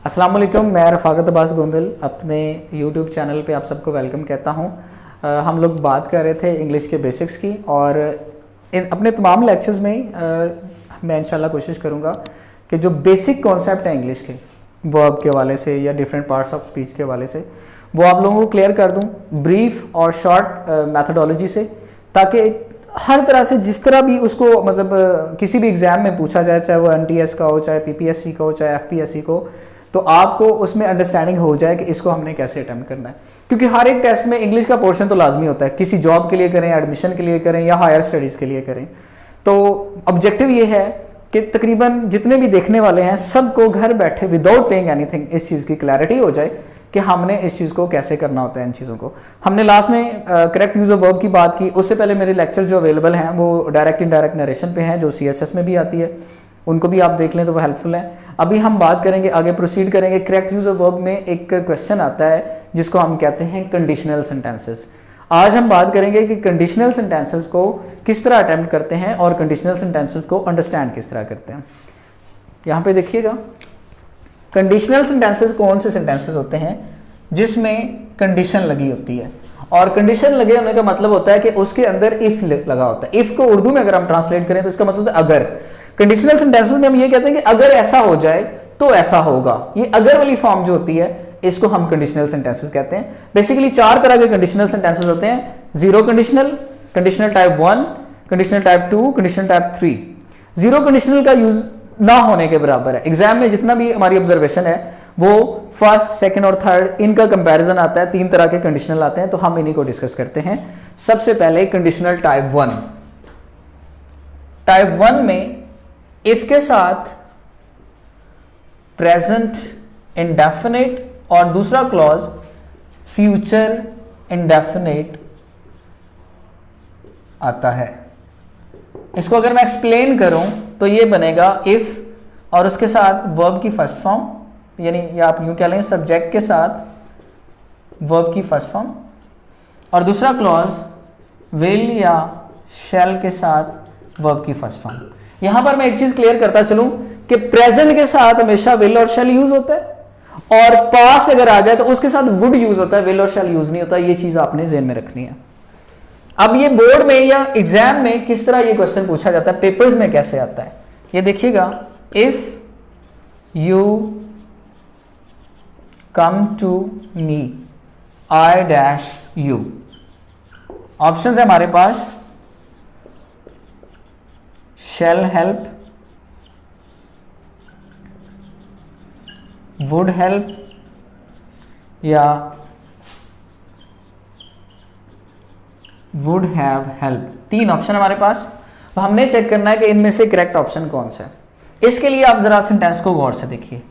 अस्सलाम वालेकुम, मैं रफ़ाकत अब्बास गोंदल अपने यूट्यूब चैनल पे आप सबको वेलकम कहता हूँ। हम लोग बात कर रहे थे इंग्लिश के बेसिक्स की और अपने तमाम लेक्चर्स में मैं इंशाल्लाह कोशिश करूँगा कि जो बेसिक कॉन्सेप्ट है इंग्लिश के वर्ब के हवाले से या डिफरेंट पार्ट्स ऑफ स्पीच के हवाले से वो आप लोगों को क्लियर कर दूँ ब्रीफ और शॉर्ट मैथडोलॉजी से, ताकि हर तरह से जिस तरह भी उसको मतलब किसी भी एग्ज़ाम में पूछा जाए, चाहे वो NTS का हो, चाहे PPSC का हो, चाहे FPSC को, तो आपको उसमें अंडरस्टैंडिंग हो जाए कि इसको हमने कैसे अटेम्प्ट करना है। क्योंकि हर एक टेस्ट में इंग्लिश का पोर्शन तो लाजमी होता है, किसी जॉब के लिए करें, एडमिशन के लिए करें या हायर स्टडीज़ के लिए करें। तो ऑब्जेक्टिव ये है कि तकरीबन जितने भी देखने वाले हैं सबको घर बैठे विदाउट पेइंग एनीथिंग इस चीज़ की क्लैरिटी हो जाए कि हमने इस चीज़ को कैसे करना होता है। इन चीज़ों को हमने लास्ट में करेक्ट यूज़ ऑफ वर्ब की बात की। उससे पहले मेरे लेक्चर जो अवेलेबल हैं वो डायरेक्ट इनडायरेक्ट नरेशन पे हैं, जो CSS में भी आती है, उनको भी आप देख लें तो वो हेल्पफुल है। अभी हम बात करेंगे, आगे प्रोसीड करेंगे। करेक्ट यूज़ ऑफ वर्ब में एक क्वेश्चन आता है जिसको हम कहते हैं कंडीशनल सेंटेंसेस। आज हम बात करेंगे कि कंडीशनल सेंटेंसेस को किस तरह अटेम्प्ट करते हैं और कंडीशनल सेंटेंसेस को अंडरस्टैंड किस तरह करते हैं। यहाँ पे देखिएगा, कंडीशनल सेंटेंसेस कौन से सेंटेंसेस होते हैं जिसमें कंडीशन लगी होती है। और कंडीशन लगे होने का मतलब होता है कि उसके अंदर इफ लगा होता है। इफ को उर्दू में अगर हम ट्रांसलेट करें तो इसका मतलब है अगर। कंडीशनल सेंटेंसेस में हम ये कहते हैं कि अगर ऐसा हो जाए तो ऐसा होगा। ये अगर वाली फॉर्म जो होती है इसको हम कंडीशनल सेंटेंसेस कहते हैं। बेसिकली 4 तरह के कंडीशनल सेंटेंसेस होते हैं: zero conditional, conditional type 1, conditional type 2, conditional type 3। Zero conditional का यूज ना होने के बराबर है। एग्जाम में जितना भी हमारी ऑब्जर्वेशन है वो फर्स्ट, सेकंड और थर्ड, इनका कंपैरिजन आता है। 3 तरह के कंडीशनल आते हैं, तो हम इन्हीं को डिस्कस करते हैं। सबसे पहले कंडीशनल टाइप 1। टाइप 1 में इफ के साथ प्रेजेंट इंडेफिनिट और दूसरा क्लॉज फ्यूचर इंडेफिनिट आता है। इसको अगर मैं एक्सप्लेन करूं तो ये बनेगा इफ और उसके साथ वर्ब की फर्स्ट फॉर्म, यानी या आप यूं कह लें सब्जेक्ट के साथ वर्ब की फर्स्ट फॉर्म, और दूसरा क्लॉज विल या शैल के साथ वर्ब की फर्स्ट फॉर्म। यहां पर मैं एक चीज क्लियर करता चलूं कि प्रेजेंट के साथ हमेशा विल और शैल यूज होता है, और पास्ट अगर आ जाए तो उसके साथ वुड यूज होता है, विल और शैल यूज नहीं होता। ये चीज आपने ज़हन में रखनी है। अब ये बोर्ड में या एग्जाम में किस तरह ये क्वेश्चन पूछा जाता है, पेपर्स में कैसे आता है, ये देखिएगा। If you come to me I dash you. Options है हमारे पास: shall help, would help या would have help। 3 ऑप्शन हमारे पास। तो हमने चेक करना है कि इनमें से करेक्ट ऑप्शन कौन सा है। इसके लिए आप जरा सेंटेंस को गौर से देखिए।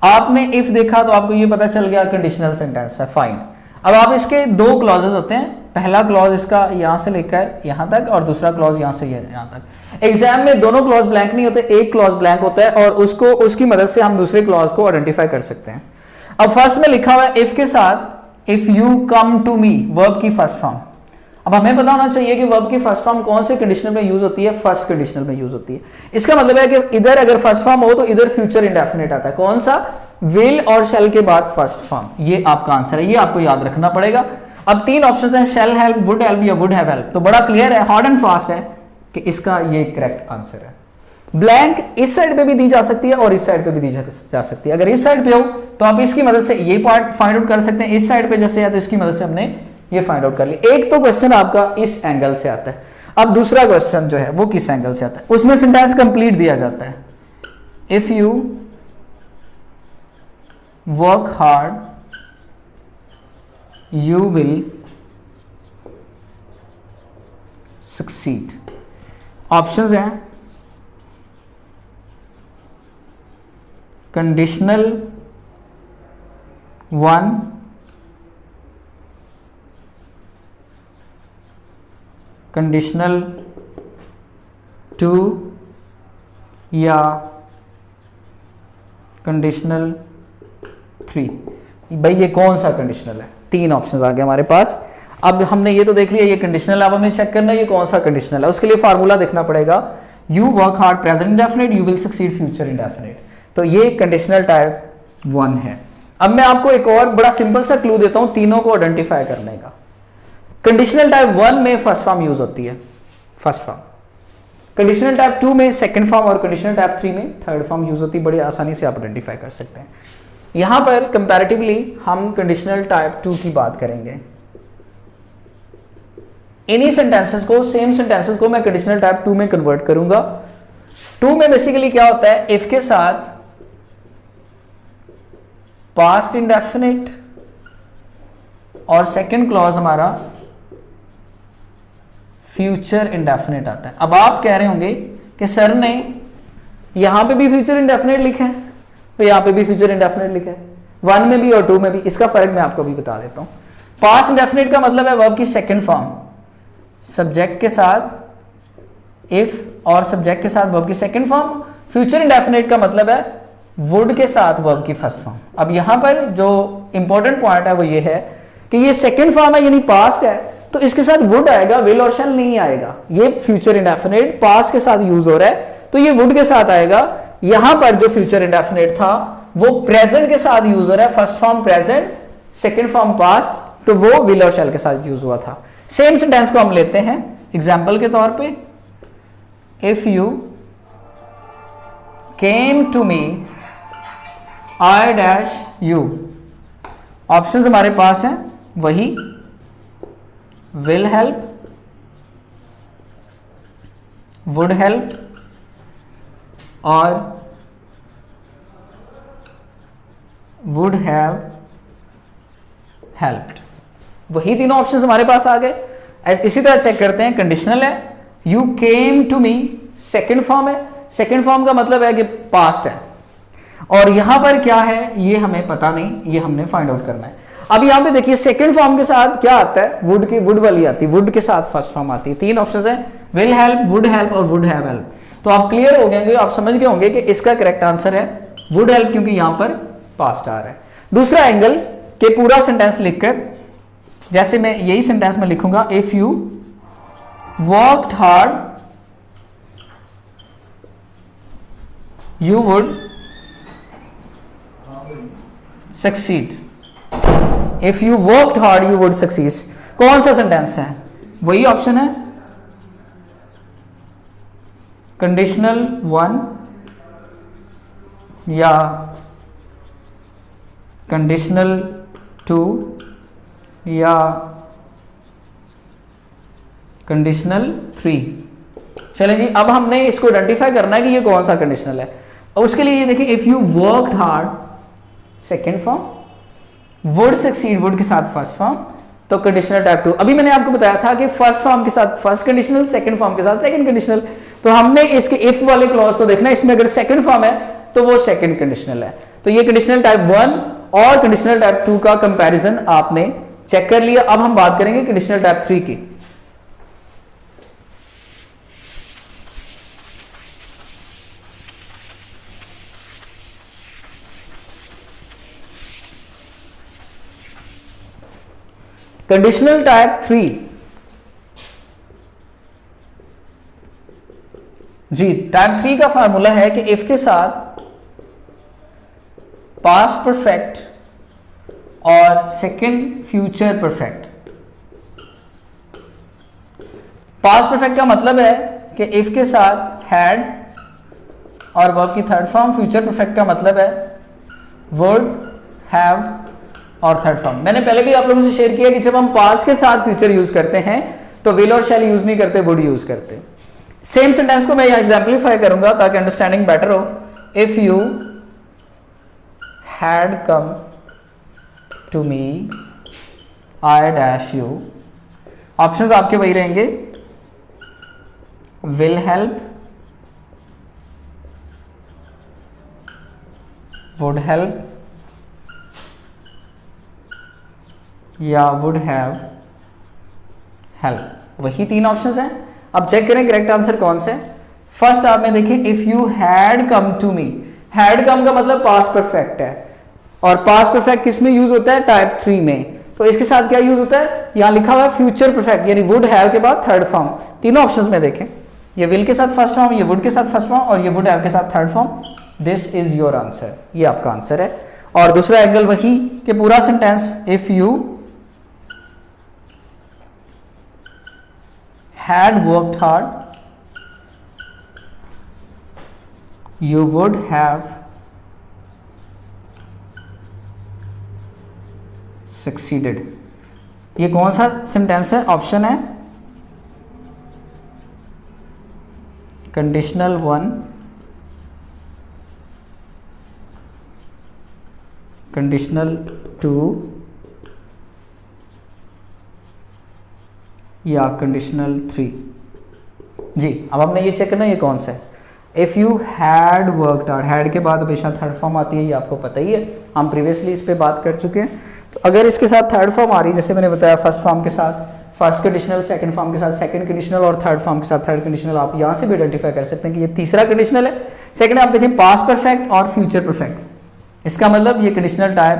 आपने इफ देखा तो आपको ये पता चल गया कंडीशनल सेंटेंस है, फाइन। अब आप इसके 2 क्लॉजेस होते हैं। पहला क्लॉज इसका यहां से लेकर यहां तक और दूसरा क्लॉज यहां से यहां तक। एग्जाम में दोनों क्लॉज ब्लैंक नहीं होते, एक क्लॉज ब्लैंक होता है और उसकी मदद से हम दूसरे क्लॉज को आइडेंटिफाई कर सकते हैं। अब फर्स्ट में लिखा हुआ है इफ के साथ if you come to me, verb की फर्स्ट फॉर्म। अब हमें पता होना चाहिए कि वर्ब की फर्स्ट फॉर्म कौन से कंडीशनल में यूज होती है, फर्स्ट कंडीशनल में यूज होती है। इसका मतलब है कि इधर अगर फर्स्ट फॉर्म हो तो इधर फ्यूचर इंडेफिनिट आता है। कौन सा? विल और शैल के बाद फर्स्ट फॉर्म। ये आपका आंसर है, ये आपको याद रखना पड़ेगा। अब 3 ऑप्शन है, शैल हेल्प, वुड हेल्प या वुड हैव हेल्प। तो बड़ा क्लियर है, हार्ड एंड फास्ट है कि इसका ये करेक्ट आंसर है। ब्लैंक इस साइड पे भी दी जा सकती है और इस साइड पे भी दी जा सकती है। अगर इस साइड पे हो तो आप इसकी मदद से ये पार्ट फाइंड आउट कर सकते हैं, इस साइड पे जैसे है तो इसकी मदद से हमने ये फाइंड आउट कर लिया। एक तो क्वेश्चन आपका इस एंगल से आता है, अब दूसरा क्वेश्चन जो है वो किस एंगल से आता है, उसमें सेंटेंस कंप्लीट दिया जाता है। If you work hard you will succeed। Options हैं कंडीशनल 1, कंडीशनल 2 या कंडीशनल 3। भाई ये कौन सा कंडीशनल है? 3 ऑप्शंस आ गए हमारे पास। अब हमने ये तो देख लिया ये कंडीशनल है, अब हमें चेक करना है ये कौन सा कंडीशनल है। उसके लिए फार्मूला देखना पड़ेगा, you work hard present indefinite, you will succeed future indefinite. तो ये कंडीशनल टाइप 1 है। अब मैं आपको एक और बड़ा सिंपल सा क्लू देता हूं तीनों को आइडेंटिफाई करने का। कंडीशनल टाइप 1 में फर्स्ट फॉर्म यूज होती है, फर्स्ट फॉर्म। कंडीशनल टाइप 2 में सेकंड फॉर्म और कंडीशनल टाइप 3 में थर्ड फॉर्म यूज होती है। बड़ी आसानी से आप आइडेंटिफाई कर सकते हैं। यहां पर कंपैरेटिवली हम कंडीशनल टाइप 2 की बात करेंगे। इन्हीं सेंटेंसेस को, सेम सेंटेंसेस को मैं कंडीशनल टाइप 2 में कन्वर्ट करूंगा। 2 में बेसिकली क्या होता है, इफ के साथ पास्ट इंडेफिनिट और सेकंड क्लॉज हमारा फ्यूचर इंडेफिनिट आता है। अब आप कह रहे होंगे कि सर ने यहां पे भी फ्यूचर इंडेफिनिट लिखा है, तो यहां पे भी फ्यूचर इंडेफिनिट लिखा है, 1 में भी और 2 में भी। इसका फर्क मैं आपको भी बता देता हूं। पास्ट इंडेफिनिट का मतलब है वर्ब की सेकंड फॉर्म, सब्जेक्ट के साथ इफ और सब्जेक्ट के साथ वर्ब की सेकंड फॉर्म। फ्यूचर इंडेफिनिट का मतलब है वुड के साथ वर्ब की फर्स्ट फॉर्म। अब यहां पर जो इंपॉर्टेंट पॉइंट है वो ये है कि ये सेकंड फॉर्म है यानी पास्ट है, तो इसके साथ वुड आएगा, विल और शैल नहीं आएगा। ये फ्यूचर इंडेफिनिट पास्ट के साथ यूज हो रहा है तो ये वुड के साथ आएगा। यहां पर जो फ्यूचर इंडेफिनिट था वो प्रेजेंट के साथ यूज हो रहा है, first form present, second form past, तो वो विल और शैल के साथ यूज हुआ था। सेम सेंटेंस को हम लेते हैं एग्जाम्पल के तौर पे। If you came to me I dash you, options हमारे पास हैं वही विल हेल्प, वुड हेल्प और वुड हैव हेल्प्ड। वही तीनों ऑप्शंस हमारे पास आ गए। इसी तरह चेक करते हैं, कंडीशनल है, you came to me second form है, सेकंड फॉर्म का मतलब है कि पास्ट है, और यहां पर क्या है ये हमें पता नहीं, ये हमने फाइंड आउट करना है। अब यहां पे देखिए सेकंड फॉर्म के साथ क्या आता है, वुड की वुड वाली आती है, वुड के साथ फर्स्ट फॉर्म आती है। 3 ऑप्शंस है, विल हेल्प, वुड हेल्प और वुड हैव हेल्प। तो आप क्लियर हो गए, आप समझ गए होंगे कि इसका करेक्ट आंसर है वुड हेल्प, क्योंकि यहां पर पास्ट आ रहा है। दूसरा एंगल के पूरा सेंटेंस लिखकर, जैसे मैं यही सेंटेंस में लिखूंगा, if you worked hard you would succeed. If you worked hard you would succeed. कौन सा सेंटेंस है? वही ऑप्शन है कंडीशनल 1 या कंडीशनल 2 या कंडीशनल 3। चलें जी, अब हमने इसको आइडेंटिफाई करना है कि ये कौन सा कंडीशनल है। उसके लिए ये देखिए, if you worked hard second form, would succeed would के साथ फर्स्ट फॉर्म, तो कंडीशनल टाइप 2। अभी मैंने आपको बताया था कि फर्स्ट फॉर्म के साथ फर्स्ट कंडीशनल, सेकंड फॉर्म के साथ सेकंड कंडीशनल। तो हमने इसके इफ वाले क्लॉज को देखना है, इसमें अगर सेकंड फॉर्म है तो वो सेकंड कंडीशनल है। तो ये कंडीशनल टाइप 1 और कंडीशनल टाइप 2 का कंपैरिजन आपने चेक कर लिया। अब हम बात करेंगे कंडीशनल टाइप 3 की। कंडीशनल टाइप 3 जी, टाइप 3 का फार्मूला है कि इफ के साथ पास्ट परफेक्ट और second future perfect. Past perfect का मतलब है कि इफ के साथ हैड और वर्ब की थर्ड फॉर्म। फ्यूचर परफेक्ट का मतलब है वुड, हैव और थर्ड फॉर्म। मैंने पहले भी आप लोगों से शेयर किया कि जब हम पास्ट के साथ फ्यूचर यूज करते हैं तो विल और शैल यूज नहीं करते, वुड यूज करते। सेम सेंटेंस को मैं यहां एग्जाम्पलीफाई करूंगा ताकि अंडरस्टैंडिंग बेटर हो। If you had come to me I dash you, options आपके वही रहेंगे, विल हेल्प, वुड हेल्प या वुड हैव हेल्प। वही 3 ऑप्शंस हैं। अब चेक करें करेक्ट आंसर कौन से। फर्स्ट आप में देखिए, if you had come to me, had come का मतलब पास्ट परफेक्ट है, और पास्ट परफेक्ट किस में यूज होता है? टाइप 3 में। तो इसके साथ क्या यूज होता है? यहां लिखा हुआ है फ्यूचर परफेक्ट, यानी वुड हैव के बाद थर्ड फॉर्म। तीनों ऑप्शंस में देखें, ये विल के साथ फर्स्ट फॉर्म, ये वुड के साथ फर्स्ट फॉर्म और ये वुड हैव के साथ third form. This is your answer, ये आपका आंसर है। और दूसरा एंगल वही कि पूरा sentence, if you had worked hard you would have succeeded। ये कौन सा सेंटेंस है? ऑप्शन है कंडीशनल 1, कंडीशनल 2 या कंडीशनल 3। जी, अब आपने ये चेक करना ये कौन सा है। If you had worked hard, had के बाद हमेशा थर्ड फॉर्म आती है, ये आपको पता ही है, हम प्रीवियसली इस पे बात कर चुके हैं। तो अगर इसके साथ थर्ड फॉर्म आ रही है, जैसे मैंने बताया फर्स्ट फॉर्म के साथ फर्स्ट कंडीशनल, सेकंड फॉर्म के साथ सेकंड कंडीशनल और थर्ड फॉर्म के साथ थर्ड कंडीशनल, आप यहाँ से भी आइडेंटिफाई कर सकते हैं कि ये तीसरा कंडीशनल है। सेकंड आप देखें पास्ट परफेक्ट और फ्यूचर परफेक्ट, इसका मतलब ये कंडीशनल टाइप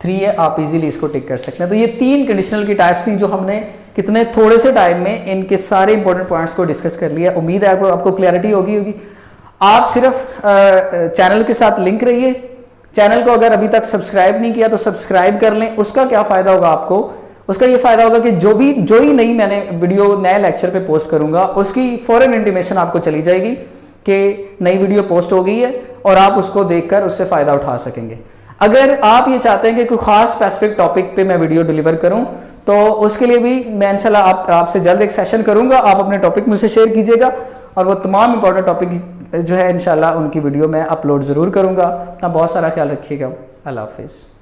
3 है, आप इजीली इसको टिक कर सकते हैं। तो ये 3 कंडीशनल की टाइप्स थी जो हमने कितने थोड़े से टाइम में इनके सारे इंपॉर्टेंट पॉइंट्स को डिस्कस कर लिया। उम्मीद है आपको क्लैरिटी होगी। आप सिर्फ चैनल के साथ लिंक रहिए। चैनल को अगर अभी तक सब्सक्राइब नहीं किया तो सब्सक्राइब कर लें। उसका क्या फायदा होगा आपको? उसका ये फायदा होगा कि जो ही नई मैंने वीडियो नए लेक्चर पे पोस्ट करूंगा उसकी फौरन इंटीमेशन आपको चली जाएगी कि नई वीडियो पोस्ट हो गई है और आप उसको देखकर उससे फायदा उठा सकेंगे। अगर आप ये चाहते हैं कि कोई खास स्पेसिफिक टॉपिक पे मैं वीडियो डिलीवर करूं तो उसके लिए भी मैं इंशाल्लाह आपसे जल्द एक सेशन करूंगा। आप अपने टॉपिक मुझसे शेयर कीजिएगा और वो तमाम इंपॉर्टेंट टॉपिक जो है इंशाल्लाह उनकी वीडियो मैं अपलोड ज़रूर करूंगा। अपना बहुत सारा ख्याल रखिएगा। अल्लाह हाफिज़।